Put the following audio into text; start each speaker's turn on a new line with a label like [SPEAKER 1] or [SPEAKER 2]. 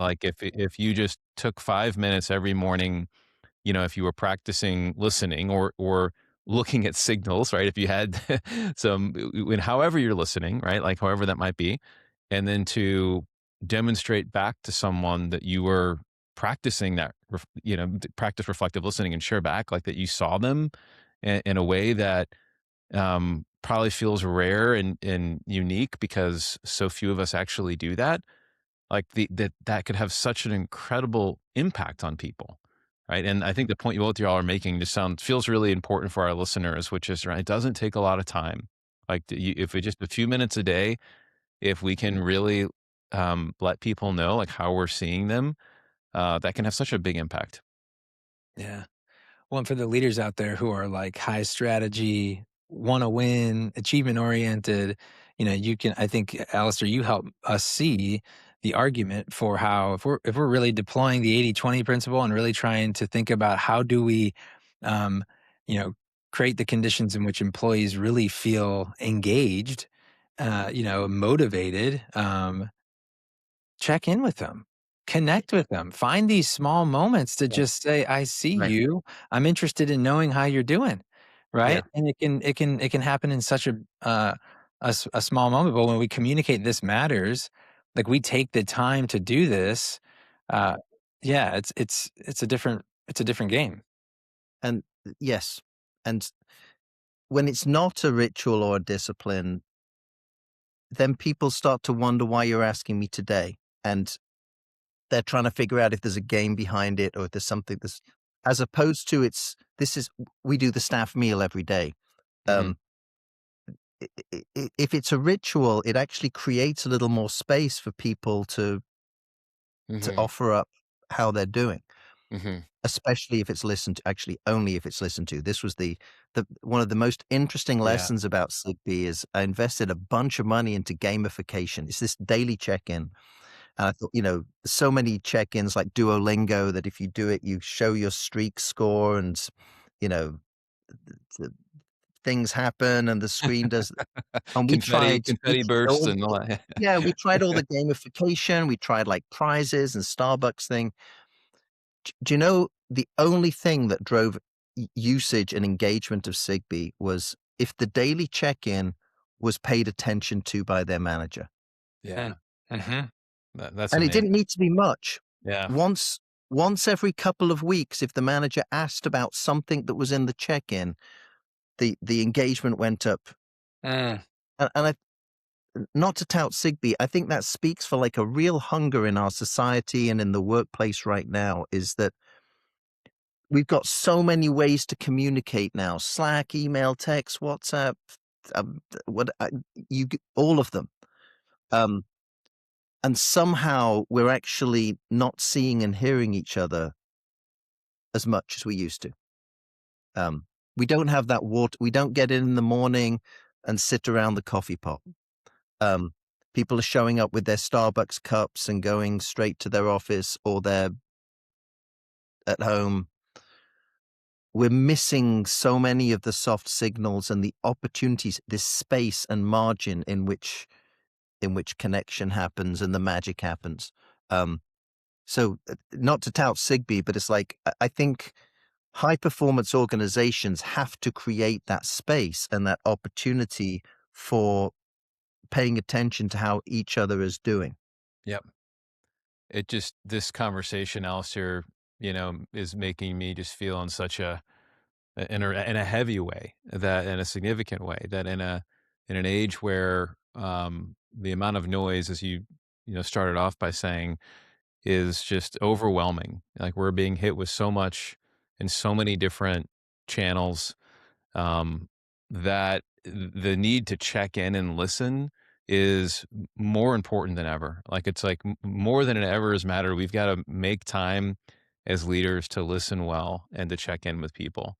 [SPEAKER 1] Like if you just took 5 minutes every morning, if you were practicing listening or looking at signals, right? If you had some, when however you're listening, right? Like however that might be, and then to demonstrate back to someone that you were practicing that, practice reflective listening and share back like that you saw them in a way that probably feels rare and unique because so few of us actually do that. Like that could have such an incredible impact on people, right? And I think the point you both y'all are making just feels really important for our listeners, which is right. It doesn't take a lot of time. Like if we just a few minutes a day, if we can really let people know like how we're seeing them, that can have such a big impact.
[SPEAKER 2] Yeah. Well, and for the leaders out there who are like high strategy, want to win, achievement oriented, you can, I think, Alistair, you help us see the argument for how if we're really deploying the 80/20 principle and really trying to think about how do we um, you know, create the conditions in which employees really feel engaged, motivated, check in with them, connect with them, find these small moments to
[SPEAKER 1] Yeah.
[SPEAKER 2] just say, "I see
[SPEAKER 1] Right.
[SPEAKER 2] you. I'm interested in knowing how you're doing."
[SPEAKER 1] Yeah.
[SPEAKER 2] Right? And it can happen in such a small moment, but when we communicate this matters, like, we take the time to do this, uh, yeah, it's a different game.
[SPEAKER 3] And yes, and when it's not a ritual or a discipline, then people start to wonder why you're asking me today. And they're trying to figure out if there's a game behind it or if there's something that's, as opposed to we do the staff meal every day.
[SPEAKER 1] Hmm.
[SPEAKER 3] Um, if it's a ritual, it actually creates a little more space for people to
[SPEAKER 1] Hmm.
[SPEAKER 3] offer up how they're doing,
[SPEAKER 1] Hmm.
[SPEAKER 3] especially if it's listened to, actually only if it's listened to. This was the one of the most interesting
[SPEAKER 2] Yeah.
[SPEAKER 3] lessons about Zigbee is I invested a bunch of money into gamification. It's this daily check-in. And I thought, so many check-ins like Duolingo that if you do it, you show your streak score and, you know, th things happen and the screen does, and
[SPEAKER 1] Confetti bursts and all that.
[SPEAKER 3] yeah, we tried all the gamification, we tried, like, prizes and Starbucks thing. Do you know the only thing that drove usage and engagement of Zigbee was if the daily check-in was paid attention to by their manager.
[SPEAKER 1] Yeah.
[SPEAKER 2] Mm. Mhm.
[SPEAKER 1] That's
[SPEAKER 3] And it
[SPEAKER 1] amazing.
[SPEAKER 3] didn't need to be much.
[SPEAKER 1] Yeah.
[SPEAKER 3] Once once every couple of weeks, if the manager asked about something that was in the check-in, the engagement went up.
[SPEAKER 2] Mm.
[SPEAKER 3] And I, not to tout Zigbee, I think that speaks for, like, a real hunger in our society and in the workplace right now, is that we've got so many ways to communicate now: Slack, email, text, WhatsApp, what all of them. Um, and somehow we're actually not seeing and hearing each other as much as we used to. Um, we don't have that water. We don't get in the morning and sit around the coffee pot. Um, People are showing up with their Starbucks cups and going straight to their office, or they're at home. We're missing so many of the soft signals and the opportunities, this space and margin in which connection happens and the magic happens. Um, Not to tout Zigbee, but it's like I think high performance organizations have to create that space and that opportunity for paying attention to how each other is doing.
[SPEAKER 1] Yep. This conversation, Alistair, is making me just feel in such in a heavy way, that in a significant way, that in an age where the amount of noise, as you started off by saying, is just overwhelming. Like we're being hit with so much in so many different channels, um, that the need to check in and listen is more important than ever. Like it's like more than it ever has mattered. We've got to make time as leaders to listen well and to check in with people.